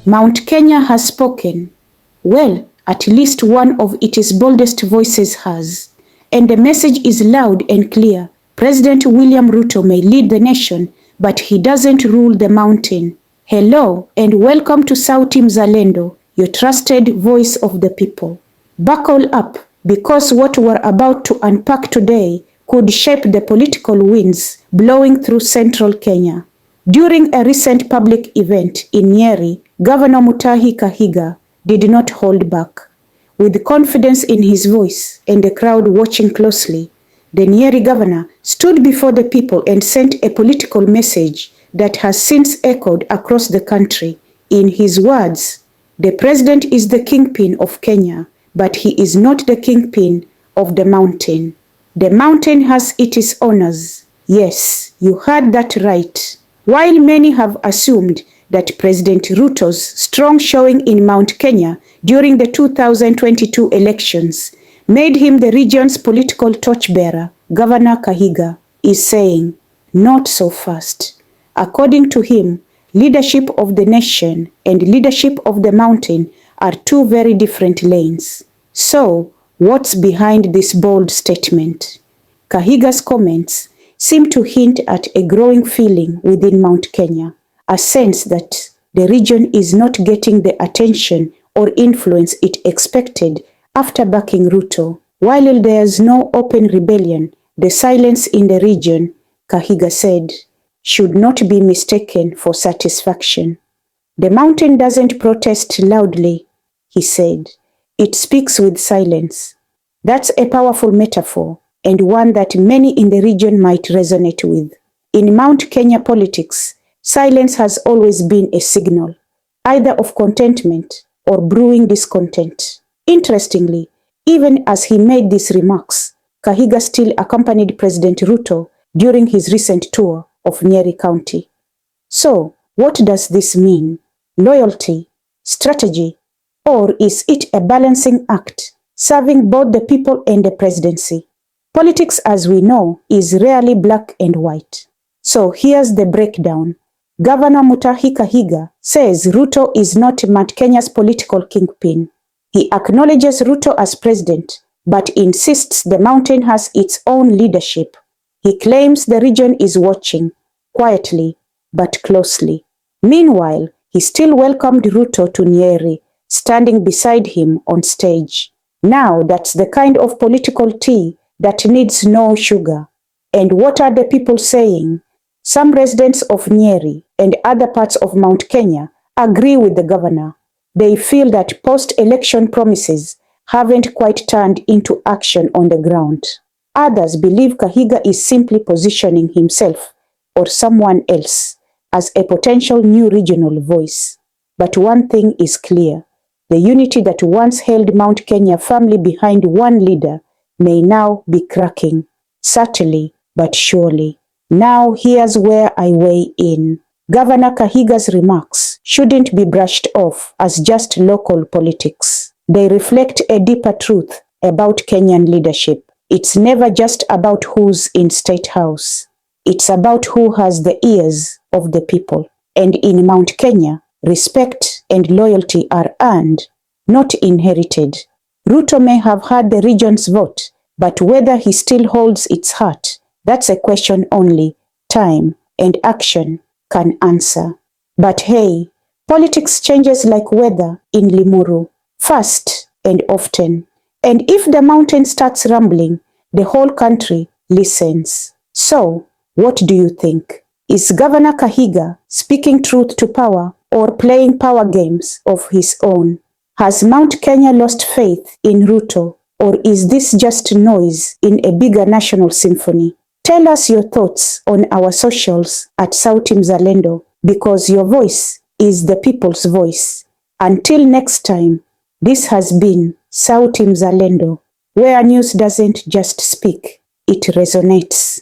Mount Kenya has spoken. Well, at least one of its boldest voices has. And the message is loud and clear. President William Ruto may lead the nation, but he doesn't rule the mountain. Hello and welcome to Sauti Mzalendo, your trusted voice of the people. Buckle up, because what we're about to unpack today could shape the political winds blowing through central Kenya. During a recent public event in Nyeri, Governor Mutahi Kahiga did not hold back. With confidence in his voice and the crowd watching closely, the Nyeri governor stood before the people and sent a political message that has since echoed across the country. In his words, "The president is the kingpin of Kenya, but he is not the kingpin of the mountain. The mountain has its owners." Yes, you heard that right. While many have assumed that President Ruto's strong showing in Mount Kenya during the 2022 elections made him the region's political torchbearer, Governor Kahiga is saying, not so fast. According to him, leadership of the nation and leadership of the mountain are two very different lanes. So, what's behind this bold statement? Kahiga's comments seem to hint at a growing feeling within Mount Kenya, a sense that the region is not getting the attention or influence it expected after backing Ruto. While there's no open rebellion, the silence in the region, Kahiga said, should not be mistaken for satisfaction. The mountain doesn't protest loudly, he said. It speaks with silence. That's a powerful metaphor, and one that many in the region might resonate with. In Mount Kenya politics, silence has always been a signal, either of contentment or brewing discontent. Interestingly, even as he made these remarks, Kahiga still accompanied President Ruto during his recent tour of Nyeri County. So, what does this mean? Loyalty, strategy, or is it a balancing act, serving both the people and the presidency? Politics, as we know, is rarely black and white. So here's the breakdown. Governor Mutahi Kahiga says Ruto is not Mount Kenya's political kingpin. He acknowledges Ruto as president, but insists the mountain has its own leadership. He claims the region is watching, quietly but closely. Meanwhile, he still welcomed Ruto to Nyeri, standing beside him on stage. Now that's the kind of political tea that needs no sugar. And what are the people saying? Some residents of Nyeri and other parts of Mount Kenya agree with the governor. They feel that post-election promises haven't quite turned into action on the ground. Others believe Kahiga is simply positioning himself or someone else as a potential new regional voice. But one thing is clear. The unity that once held Mount Kenya firmly behind one leader may now be cracking, subtly but surely. Now here's where I weigh in. Governor Kahiga's remarks shouldn't be brushed off as just local politics. They reflect a deeper truth about Kenyan leadership. It's never just about who's in State House. It's about who has the ears of the people. And in Mount Kenya, respect and loyalty are earned, not inherited. Ruto may have had the region's vote, but whether he still holds its heart, that's a question only time and action can answer. But hey, politics changes like weather in Limuru, fast and often. And if the mountain starts rumbling, the whole country listens. So, what do you think? Is Governor Kahiga speaking truth to power or playing power games of his own? Has Mount Kenya lost faith in Ruto, or is this just noise in a bigger national symphony? Tell us your thoughts on our socials at Sauti Mzalendo, because your voice is the people's voice. Until next time, this has been Sauti Mzalendo, where news doesn't just speak, it resonates.